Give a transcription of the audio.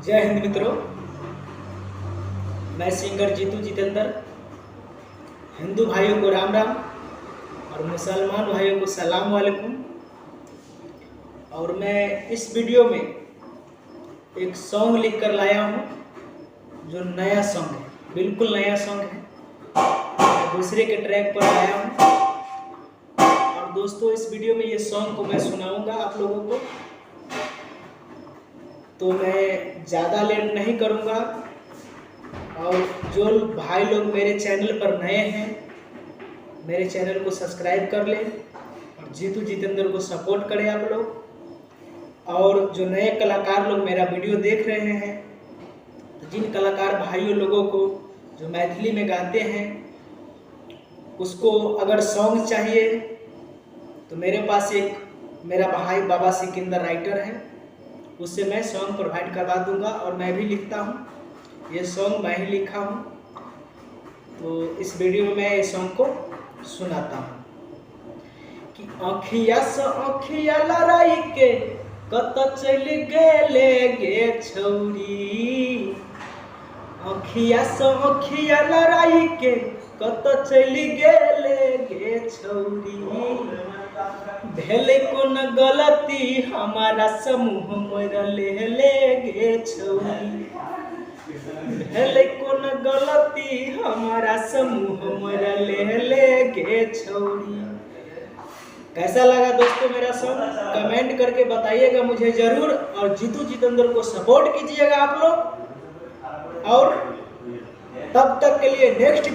जय हिंद मित्रों, मैं सिंगर जीतू जितेंद्र। हिंदू भाइयों को राम राम और मुसलमान भाइयों को सलाम वालेकुम। और मैं इस वीडियो में एक सॉन्ग लिख कर लाया हूँ जो नया सॉन्ग है, बिल्कुल नया सॉन्ग है। मैं दूसरे के ट्रैक पर आया हूँ और दोस्तों इस वीडियो में ये सॉन्ग को मैं सुनाऊंगा आप लोगों को। तो मैं ज़्यादा लेट नहीं करूँगा और जो भाई लोग मेरे चैनल पर नए हैं मेरे चैनल को सब्सक्राइब कर लें और जीतू जितेंद्र को सपोर्ट करें आप लोग। और जो नए कलाकार लोग मेरा वीडियो देख रहे हैं, तो जिन कलाकार भाइयों लोगों को जो मैथिली में गाते हैं उसको अगर सॉन्ग चाहिए तो मेरे पास एक मेरा भाई बाबा सिकंदर राइटर है, उससे मैं सॉन्ग प्रोवाइड करवा दूंगा। और मैं भी लिखता हूँ, ये सॉन्ग मैं ही लिखा हूँ। तो इस वीडियो में मैं ये सॉन्ग को सुनाता हूँ कि अखिया से अखिया लड़ाई के कत चल गेले गे छौरी, अखिया से अखिया लड़ाई के कत चल गेले गे छौरी, भेले कोन गलती हमारा समूह मोर ले गे छौरी, भेले कोन गलती हमारा समूह मोर ले गे छौरी। कैसा लगा दोस्तों मेरा सॉन्ग? कमेंट करके बताइएगा मुझे जरूर। और जीतू जितेंद्र को सपोर्ट कीजिएगा आप लोग। और तब तक के लिए नेक्स्ट